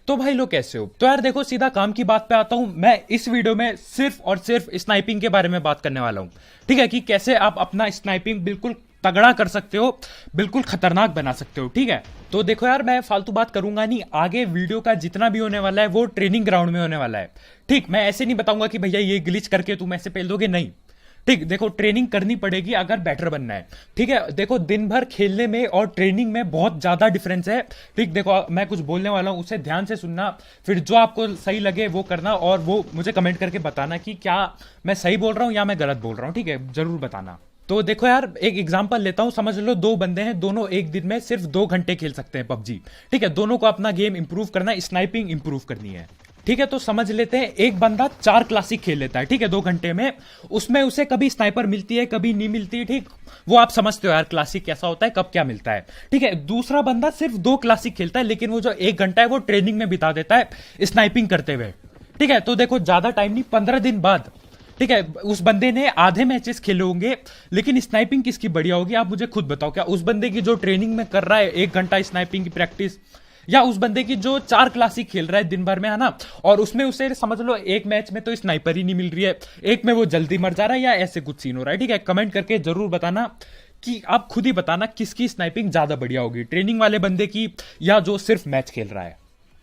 तो भाई लोग कैसे हो? तो यार देखो, सीधा काम की बात पे आता हूं। मैं इस वीडियो में सिर्फ और सिर्फ स्नाइपिंग के बारे में बात करने वाला हूं। ठीक है, कि कैसे आप अपना स्नाइपिंग बिल्कुल तगड़ा कर सकते हो, बिल्कुल खतरनाक बना सकते हो। ठीक है, तो देखो यार, मैं फालतू बात करूंगा नहीं। आगे वीडियो का जितना भी होने वाला है वो ट्रेनिंग ग्राउंड में होने वाला है। ठीक, मैं ऐसे नहीं बताऊंगा कि भैया ये ग्लिच करके तुम ऐसे पेल दोगे, नहीं। ठीक, देखो ट्रेनिंग करनी पड़ेगी अगर बैटर बनना है। ठीक है, देखो दिन भर खेलने में और ट्रेनिंग में बहुत ज्यादा डिफरेंस है। ठीक, देखो मैं कुछ बोलने वाला हूं, उसे ध्यान से सुनना, फिर जो आपको सही लगे वो करना, और वो मुझे कमेंट करके बताना कि क्या मैं सही बोल रहा हूं या मैं गलत बोल रहा हूं। ठीक है, जरूर बताना। तो देखो यार, एक एग्जांपल लेता हूं। समझ लो दो बंदे हैं, दोनों एक दिन में सिर्फ 2 घंटे खेल सकते हैं पबजी। ठीक है, दोनों को अपना गेम इंप्रूव करना है, स्नाइपिंग इंप्रूव करनी है। ठीक है, तो समझ लेते हैं एक बंदा 4 क्लासिक खेल लेता है। ठीक है, 2 घंटे में उसमें उसे कभी स्नाइपर मिलती है, कभी नहीं मिलती। ठीक, वो आप समझते हो यार क्लासिक कैसा होता है, कब क्या मिलता है। ठीक है, दूसरा बंदा सिर्फ 2 क्लासिक खेलता है, लेकिन वो जो 1 घंटा है वो ट्रेनिंग में बिता देता है स्नाइपिंग करते हुए। ठीक है, तो देखो ज्यादा टाइम नहीं, 15 दिन बाद, ठीक है, उस बंदे ने आधे मैचेस खेले होंगे, लेकिन स्नाइपिंग किसकी बढ़िया होगी आप मुझे खुद बताओ। क्या उस बंदे की जो ट्रेनिंग में कर रहा है 1 घंटा स्नाइपिंग की प्रैक्टिस, या उस बंदे की जो 4 क्लासिक खेल रहा है दिन भर में, है ना, और उसमें उसे समझ लो एक मैच में तो स्नाइपर ही नहीं मिल रही है, एक में वो जल्दी मर जा रहा है, या ऐसे कुछ सीन हो रहा है। ठीक है, कमेंट करके जरूर बताना कि आप खुद ही बताना किसकी स्नाइपिंग ज्यादा बढ़िया होगी, ट्रेनिंग वाले बंदे की या जो सिर्फ मैच खेल रहा है।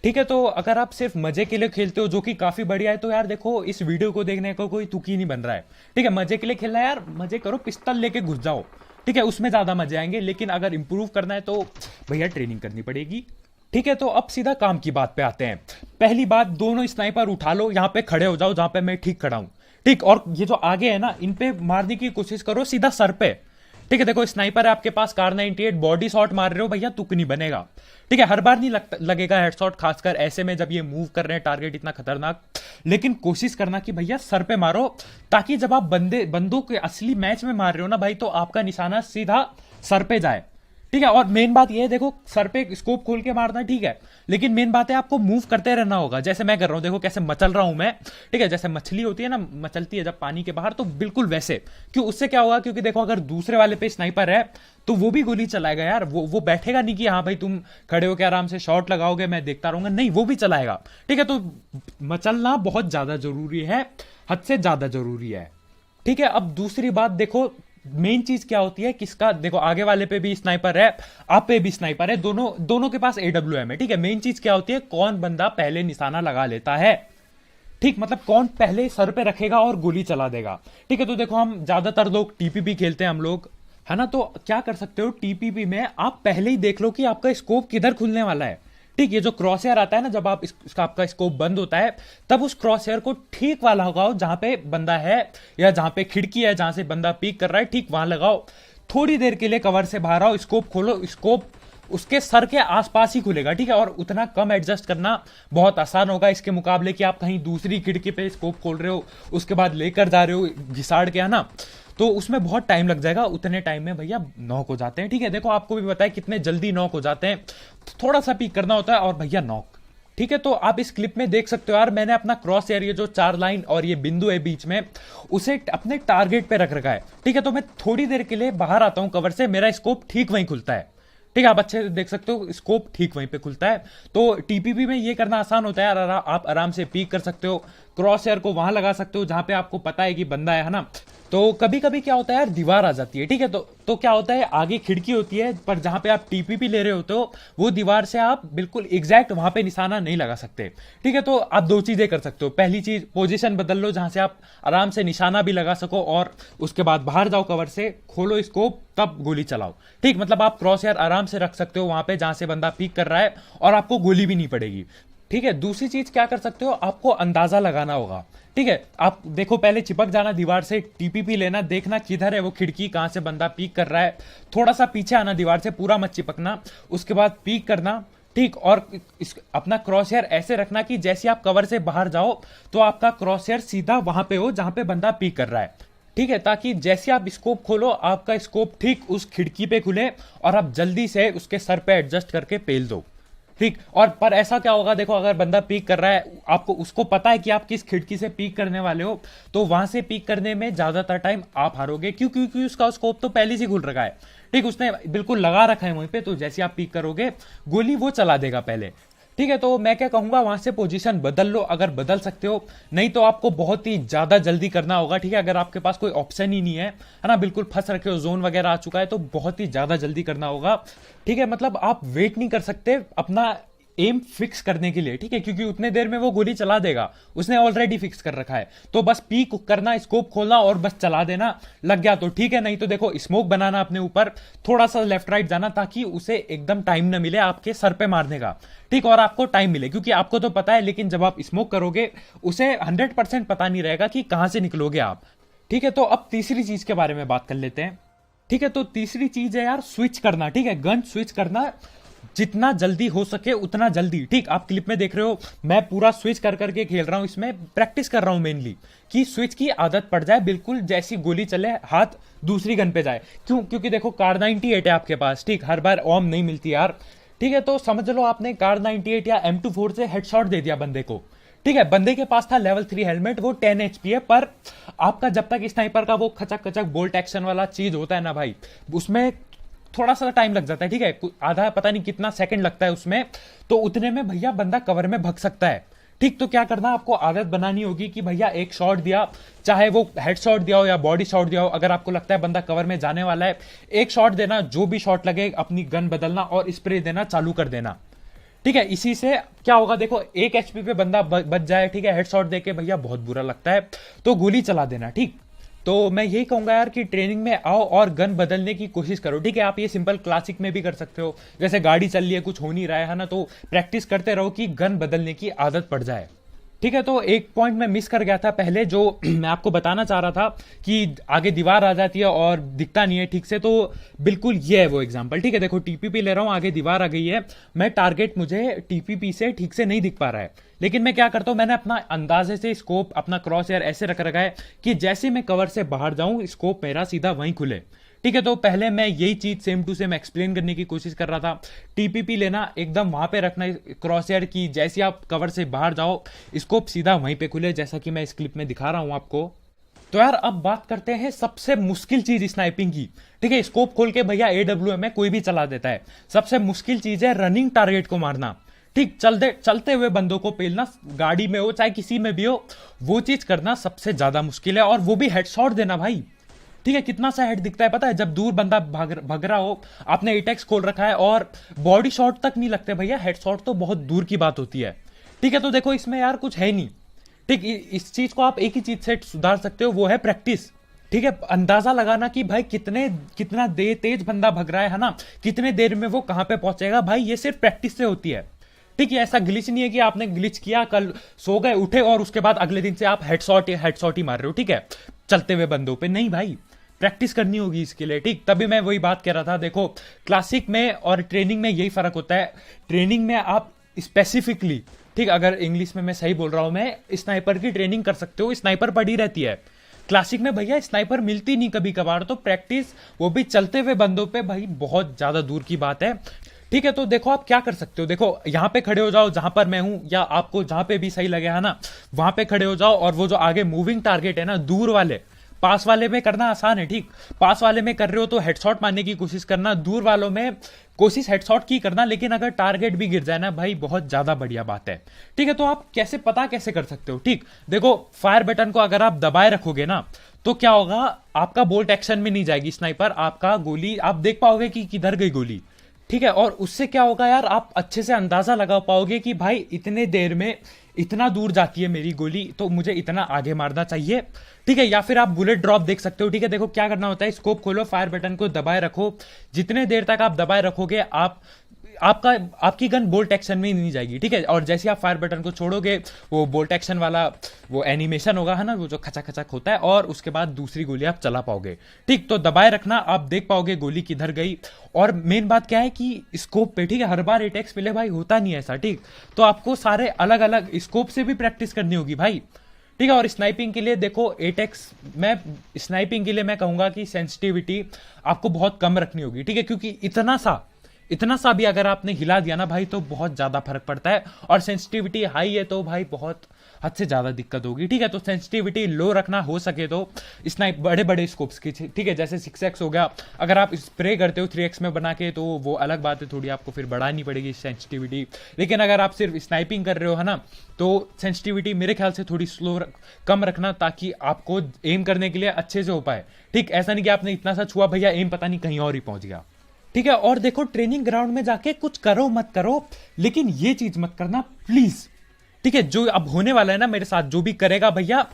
ठीक है, तो अगर आप सिर्फ मजे के लिए खेलते हो, जो कि काफी बढ़िया है, तो यार देखो इस वीडियो को देखने का कोई तुकी नहीं बन रहा है। ठीक है, मजे के लिए खेलना है यार, मजे करो, पिस्तौल लेके घुस जाओ। ठीक है, उसमें ज्यादा मजे आएंगे, लेकिन अगर इंप्रूव करना है तो भैया ट्रेनिंग करनी पड़ेगी। ठीक है, तो अब सीधा काम की बात पे आते हैं। पहली बात, दोनों स्नाइपर उठा लो, यहां पे खड़े हो जाओ जहां पे मैं ठीक खड़ा हूं। ठीक, और ये जो आगे है ना, इन पे मारने की कोशिश करो सीधा सर पे। ठीक है, देखो स्नाइपर है आपके पास, कार 98 बॉडी शॉट मार रहे हो भैया, तुक नहीं बनेगा। ठीक है, हर बार नहीं लगेगा हेडशॉट, खासकर ऐसे में जब ये मूव कर रहे हैं टारगेट इतना खतरनाक। लेकिन कोशिश करना कि भैया सर पे मारो, ताकि जब आप बंदों के असली मैच में मार रहे हो ना भाई, तो आपका निशाना सीधा सर पे जाए। ठीक है, और मेन बात यह है, देखो सर पे स्कोप खोल के मारना ठीक है, लेकिन मेन बात है आपको मूव करते रहना होगा, जैसे मैं कर रहा हूं, देखो कैसे मचल रहा हूं मैं। ठीक है, जैसे मछली होती है ना, मचलती है जब पानी के बाहर, तो बिल्कुल वैसे। क्यों, उससे क्या होगा, क्योंकि देखो अगर दूसरे वाले पे स्नाइपर है तो वो भी गोली चलाएगा यार, वो बैठेगा नहीं कि हाँ भाई तुम खड़े होकर आराम से शॉट लगाओगे मैं देखता रहूंगा, नहीं, वो भी चलाएगा। ठीक है, तो मचलना बहुत ज्यादा जरूरी है, हद से ज्यादा जरूरी है। ठीक है, अब दूसरी बात देखो, मेन चीज क्या होती है, किसका, देखो आगे वाले पे भी स्नाइपर है, आप पे भी स्नाइपर है, दोनों दोनों के पास AWM है। ठीक है, मेन चीज क्या होती है, कौन बंदा पहले निशाना लगा लेता है। ठीक, मतलब कौन पहले सर पे रखेगा और गोली चला देगा। ठीक है, तो देखो हम ज्यादातर लोग टीपीपी खेलते हैं हम लोग, है ना, तो क्या कर सकते हो, टीपीपी में आप पहले ही देख लो कि आपका स्कोप किधर खुलने वाला है। ठीक, ये जो क्रॉस हेयर आता है ना, जब आप इसका आपका स्कोप बंद होता है, तब उस क्रॉस हेयर को ठीक वहां लगाओ जहां पे बंदा है, या जहां पे खिड़की है जहां से बंदा पीक कर रहा है, ठीक वहां लगाओ। थोड़ी देर के लिए कवर से बाहर आओ, स्कोप खोलो, स्कोप उसके सर के आसपास ही खुलेगा। ठीक है, और उतना कम एडजस्ट करना बहुत आसान होगा इसके मुकाबले कि आप कहीं दूसरी खिड़की पे स्कोप खोल रहे हो, उसके बाद लेकर जा रहे हो घिसाड़ के, है ना, तो उसमें बहुत टाइम लग जाएगा। उतने टाइम में भैया नॉक हो जाते हैं। ठीक है, देखो आपको भी पता है कितने जल्दी नॉक हो जाते हैं, थोड़ा सा पीक करना होता है और भैया नॉक। ठीक है, तो आप इस क्लिप में देख सकते हो यार, मैंने अपना क्रॉस एरिया जो 4 लाइन और ये बिंदु है बीच में, उसे अपने टारगेट पे रख रखा है। ठीक है, तो मैं थोड़ी देर के लिए बाहर आता हूं कवर से, मेरा स्कोप ठीक वहीं खुलता है। ठीक है, आप अच्छे से देख सकते हो, स्कोप ठीक वहीं पे खुलता है। तो टीपीपी में ये करना आसान होता है यार, आप आराम से पीक कर सकते हो, क्रॉस एयर को वहां लगा सकते हो जहां पे आपको पता है कि बंदा है ना। तो कभी कभी क्या होता है यार, दीवार आ जाती है। ठीक है, तो क्या होता है, आगे खिड़की होती है, पर जहां पे आप टीपीपी ले रहे होते हो वो दीवार से आप बिल्कुल एग्जैक्ट वहां पे निशाना नहीं लगा सकते। ठीक है, तो आप 2 चीजें कर सकते हो, पहली चीज पोजीशन बदल लो जहां से आप आराम से निशाना भी लगा सको, और उसके बाद बाहर जाओ कवर से, खोलो स्कोप, तब गोली चलाओ। ठीक, मतलब आप क्रॉस यार आराम से रख सकते हो वहां पे जहां से बंदा पीक कर रहा है, और आपको गोली भी नहीं पड़ेगी। ठीक है, दूसरी चीज क्या कर सकते हो, आपको अंदाजा लगाना होगा। ठीक है, आप देखो पहले चिपक जाना दीवार से, टीपीपी लेना, देखना किधर है वो खिड़की, कहां से बंदा पीक कर रहा है, थोड़ा सा पीछे आना दीवार से, पूरा मत चिपकना, उसके बाद पीक करना। ठीक, और अपना क्रॉस हेयर ऐसे रखना कि जैसे आप कवर से बाहर जाओ तो आपका क्रॉस हेयर सीधा वहां पे हो जहां पे बंदा पीक कर रहा है। ठीक है, ताकि जैसे आप स्कोप खोलो आपका स्कोप ठीक उस खिड़की पे खुले, और आप जल्दी से उसके सर पे एडजस्ट करके पेल दो। ठीक, और पर ऐसा क्या होगा, देखो अगर बंदा पीक कर रहा है, आपको उसको पता है कि आप किस खिड़की से पीक करने वाले हो, तो वहां से पीक करने में ज्यादातर टाइम आप हारोगे। क्यों, क्योंकि उसका स्कोप तो पहले से खुल रखा है। ठीक, उसने बिल्कुल लगा रखा है वहीं पे, तो जैसे आप पीक करोगे गोली वो चला देगा पहले। ठीक है, तो मैं क्या कहूंगा, वहां से पोजीशन बदल लो अगर बदल सकते हो, नहीं तो आपको बहुत ही ज्यादा जल्दी करना होगा। ठीक है, अगर आपके पास कोई ऑप्शन ही नहीं है ना, बिल्कुल फंस रखे हो, जोन वगैरह आ चुका है, तो बहुत ही ज्यादा जल्दी करना होगा। ठीक है, मतलब आप वेट नहीं कर सकते अपना एम फिक्स करने के लिए। ठीक है, क्योंकि उतने देर में वो गोली चला देगा, उसने ऑलरेडी फिक्स कर रखा है। तो बस पीक करना, स्कोप खोलना और बस चला देना, लग गया तो ठीक है, नहीं तो देखो स्मोक बनाना अपने ऊपर, थोड़ा सा लेफ्ट राइट जाना ताकि उसे एकदम टाइम ना मिले आपके सर पे मारने का। ठीक, और आपको टाइम मिले, क्योंकि आपको तो पता है, लेकिन जब आप स्मोक करोगे उसे 100% पता नहीं रहेगा कि कहां से निकलोगे आप। ठीक है, तो अब तीसरी चीज के बारे में बात कर लेते हैं। ठीक है, तो तीसरी चीज है यार स्विच करना। ठीक है, गन स्विच करना जितना जल्दी हो सके उतना जल्दी। ठीक, आप क्लिप में देख रहे हो, मैं पूरा स्विच कर करके खेल रहा हूं, इसमें प्रैक्टिस कर रहा हूं मेनली, कि स्विच की आदत पड़ जाए, बिल्कुल जैसी गोली चले हाथ दूसरी गन पे जाए। क्यों? क्योंकि देखो कार 98 है आपके पास, ठीक, हर बार ओम नहीं मिलती यार। ठीक है, तो समझ लो आपने कार 98 या M24 से हेडशॉट दे दिया बंदे को। ठीक है, बंदे के पास था लेवल 3 हेलमेट, वो 10 HP है, पर आपका जब तक स्नाइपर का वो खचक खचक बोल्ट एक्शन वाला चीज होता है ना भाई, उसमें थोड़ा सा टाइम लग जाता है। ठीक है, आधा पता नहीं कितना सेकंड लगता है उसमें, तो उतने में भैया बंदा कवर में भग सकता है। ठीक, तो क्या करना, आपको आदत बनानी होगी कि भैया एक शॉट दिया, चाहे वो हेड शॉट दिया हो या बॉडी शॉट दिया हो, अगर आपको लगता है बंदा कवर में जाने वाला है, एक शॉट देना, जो भी शॉट लगे अपनी गन बदलना और स्प्रे देना चालू कर देना। ठीक है, इसी से क्या होगा, देखो 1 HP पे बंदा बच जाए। ठीक है, हेडशॉट देके भैया बहुत बुरा लगता है, तो गोली चला देना। ठीक, तो मैं यही कहूंगा यार कि ट्रेनिंग में आओ और गन बदलने की कोशिश करो। ठीक है, आप ये सिंपल क्लासिक में भी कर सकते हो, जैसे गाड़ी चल रही है, कुछ हो नहीं रहा है ना, तो प्रैक्टिस करते रहो कि गन बदलने की आदत पड़ जाए। ठीक है, तो एक पॉइंट मैं मिस कर गया था पहले, जो मैं आपको बताना चाह रहा था कि आगे दीवार आ जाती है और दिखता नहीं है ठीक से, तो बिल्कुल ये है वो एग्जांपल। ठीक है, देखो टीपीपी ले रहा हूं, आगे दीवार आ गई है, मैं टारगेट मुझे टीपीपी से ठीक से नहीं दिख पा रहा है, लेकिन मैं क्या करता हूं, मैंने अपना अंदाजे से स्कोप, अपना क्रॉस एयर ऐसे रख रखा है कि जैसे मैं कवर से बाहर जाऊं स्कोप मेरा सीधा वहीं खुले। ठीक है, तो पहले मैं यही चीज सेम टू सेम एक्सप्लेन करने की कोशिश कर रहा था। टीपीपी लेना, एकदम वहां पे रखना क्रॉस एयर की, जैसे आप कवर से बाहर जाओ स्कोप सीधा वहीं पे खुले, जैसा कि मैं इस क्लिप में दिखा रहा हूं आपको। तो यार अब बात करते हैं सबसे मुश्किल चीज स्नाइपिंग की। ठीक है, स्कोप खोल के भैया AWM में कोई भी चला देता है, सबसे मुश्किल चीज है रनिंग टारगेट को मारना। ठीक, चलते हुए बंदों को पेलना, गाड़ी में हो चाहे किसी में भी हो, वो चीज करना सबसे ज्यादा मुश्किल है, और वो भी हेडशॉट देना भाई। ठीक है, कितना सा हेड दिखता है पता है, जब दूर बंदा भग रहा हो, आपने एटेक्स खोल रखा है और बॉडी शॉट तक नहीं लगते भैया, हेडशॉट तो बहुत दूर की बात होती है। ठीक है, तो देखो इसमें यार कुछ है नहीं। ठीक, इस चीज को आप एक ही चीज से सुधार सकते हो, वो है प्रैक्टिस। ठीक है, अंदाजा लगाना कि भाई कितना तेज बंदा भग रहा है ना, कितने देर में वो कहां पे पहुंचेगा, भाई ये सिर्फ प्रैक्टिस से होती है। ठीक है, ऐसा ग्लिच नहीं है कि आपने ग्लिच किया, कल सो गए उठे और उसके बाद अगले दिन से आप हेडशॉट ही मार रहे हो। ठीक है, चलते हुए बंदों पे नहीं भाई, प्रैक्टिस करनी होगी इसके लिए। ठीक, तभी मैं वही बात कह रहा था, देखो क्लासिक में और ट्रेनिंग में यही फर्क होता है। ट्रेनिंग में आप स्पेसिफिकली, ठीक, अगर इंग्लिश में मैं सही बोल रहा हूं, मैं स्नाइपर की ट्रेनिंग कर सकते हो, स्नाइपर पड़ी रहती है। क्लासिक में भैया स्नाइपर मिलती नहीं कभी कभार, तो प्रैक्टिस, वो भी चलते हुए बंदों पे, भाई बहुत ज्यादा दूर की बात है। ठीक है, तो देखो आप क्या कर सकते हो, देखो यहां पे खड़े हो जाओ जहां पर मैं हूं, या आपको जहां पे भी सही लगे है ना, वहां पे खड़े हो जाओ, और वो जो आगे मूविंग टारगेट है ना, दूर वाले, पास वाले में करना आसान है। ठीक, पास वाले में कर रहे हो तो हेडशॉट मारने की कोशिश करना, दूर वालों में कोशिश हेडशॉट की करना, लेकिन अगर टारगेट भी गिर जाए ना भाई, बहुत ज्यादा बढ़िया बात है। ठीक है, तो आप कैसे कर सकते हो। ठीक, देखो फायर बटन को अगर आप दबाए रखोगे ना, तो क्या होगा, आपका बोल्ट एक्शन में नहीं जाएगी स्नाइपर, आपका गोली आप देख पाओगे कि किधर गई गोली। ठीक है, और उससे क्या होगा यार, आप अच्छे से अंदाजा लगा पाओगे कि भाई इतने देर में इतना दूर जाती है मेरी गोली, तो मुझे इतना आगे मारना चाहिए। ठीक है, या फिर आप बुलेट ड्रॉप देख सकते हो। ठीक है, देखो क्या करना होता है, स्कोप खोलो, फायर बटन को दबाए रखो, जितने देर तक आप दबाए रखोगे आपकी गन बोल्ट एक्शन में ही नहीं जाएगी। ठीक है, और जैसे आप फायर बटन को छोड़ोगे, वो बोल्ट एक्शन वाला वो एनिमेशन होगा है ना, वो जो खचक खचक होता है, और उसके बाद दूसरी गोली आप चला पाओगे। ठीक, तो दबाए रखना, आप देख पाओगे गोली किधर गई। और मेन बात क्या है कि स्कोप पे, ठीक है, हर बार एटेक्स मिले भाई, होता नहीं ऐसा। ठीक, तो आपको सारे अलग अलग स्कोप से भी प्रैक्टिस करनी होगी भाई। ठीक है, और स्नाइपिंग के लिए देखो एटेक्स, स्नाइपिंग के लिए मैं कहूंगा कि सेंसिटिविटी आपको बहुत कम रखनी होगी। ठीक है, क्योंकि इतना सा इतना सा भी अगर आपने हिला दिया ना भाई तो बहुत ज्यादा फर्क पड़ता है। और सेंसिटिविटी हाई है तो भाई बहुत हद से ज्यादा दिक्कत होगी, ठीक है। तो सेंसिटिविटी लो रखना हो सके तो स्नाइप बड़े बड़े स्कोप्स की, ठीक है, जैसे 6x हो गया। अगर आप स्प्रे करते हो 3x में बना के तो वो अलग बात है, थोड़ी आपको फिर बढ़ानी पड़ेगी सेंसिटिविटी। लेकिन अगर आप सिर्फ स्नाइपिंग कर रहे हो है ना, तो सेंसिटिविटी मेरे ख्याल से थोड़ी कम रखना, ताकि आपको एम करने के लिए अच्छे से हो पाए। ठीक, ऐसा नहीं कि आपने इतना सा छुआ भैया एम पता नहीं कहीं और ही पहुंच गया, ठीक है। और देखो ट्रेनिंग ग्राउंड में जाके कुछ करो मत करो, लेकिन ये चीज मत करना प्लीज, ठीक है। जो अब होने वाला है ना मेरे साथ, जो भी करेगा भैया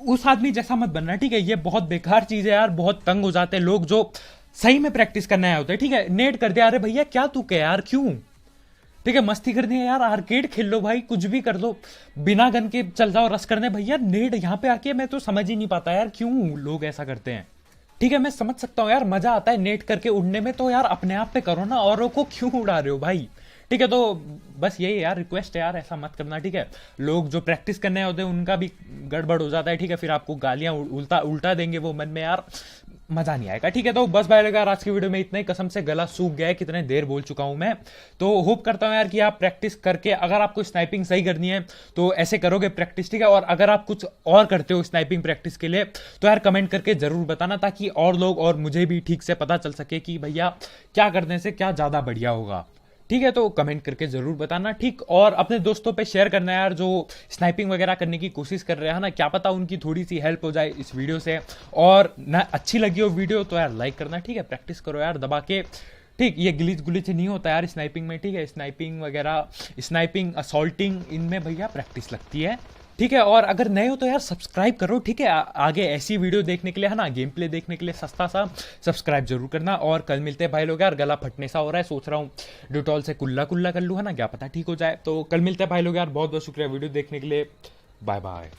उस आदमी जैसा मत बनना, ठीक है। ये बहुत बेकार चीज है यार, बहुत तंग हो जाते हैं लोग जो सही में प्रैक्टिस करने आए होते हैं, ठीक है। नेट कर दिया, अरे भैया क्या तू क्या यार, क्यों, ठीक है। मस्ती करनी है यार, आर्केड खेल लो भाई, कुछ भी कर लो, बिना गन के चल जाओ रस करने। भैया नेट यहाँ पे आके मैं तो समझ ही नहीं पाता यार क्यों लोग ऐसा करते हैं, ठीक है। मैं समझ सकता हूँ यार, मजा आता है नेट करके उड़ने में, तो यार अपने आप पे करो ना, औरों को क्यों उड़ा रहे हो भाई, ठीक है। तो बस यही यार रिक्वेस्ट है यार, ऐसा मत करना, ठीक है। लोग जो प्रैक्टिस करने होते हैं उनका भी गड़बड़ हो जाता है, ठीक है। फिर आपको गालियां उल्टा उल्टा देंगे वो मन में, यार मजा नहीं आएगा, ठीक है। तो बस भाई यार आज की वीडियो में इतना ही, कसम से गला सूख गया है, कितने देर बोल चुका हूं मैं। तो होप करता हूं यार कि आप प्रैक्टिस करके, अगर आपको स्नाइपिंग सही करनी है तो ऐसे करोगे प्रैक्टिस, ठीक है। और अगर आप कुछ और करते हो स्नाइपिंग प्रैक्टिस के लिए तो यार कमेंट करके जरूर बताना, ताकि और लोग और मुझे भी ठीक से पता चल सके कि भैया क्या करने से क्या ज्यादा बढ़िया होगा, ठीक है। तो कमेंट करके जरूर बताना, ठीक। और अपने दोस्तों पे शेयर करना यार, जो स्नाइपिंग वगैरह करने की कोशिश कर रहे हैं ना, क्या पता उनकी थोड़ी सी हेल्प हो जाए इस वीडियो से। और ना अच्छी लगी हो वीडियो तो यार लाइक करना, ठीक है। प्रैक्टिस करो यार दबा के, ठीक। ये ग्लिच ग्लिच नहीं होता यार स्नाइपिंग में, ठीक है। स्नाइपिंग वगैरह, स्नाइपिंग असॉल्टिंग, इनमें भैया प्रैक्टिस लगती है, ठीक है। और अगर नए हो तो यार सब्सक्राइब करो, ठीक है। आगे ऐसी वीडियो देखने के लिए है ना, गेम प्ले देखने के लिए सस्ता सा सब्सक्राइब जरूर करना। और कल मिलते हैं भाई लोग, यार गला फटने सा हो रहा है, सोच रहा हूँ डिटॉल से कुल्ला कुल्ला कर लूँ, है ना, क्या पता ठीक हो जाए। तो कल मिलते हैं भाई लोग यार, बहुत बहुत शुक्रिया वीडियो देखने के लिए, बाय बाय।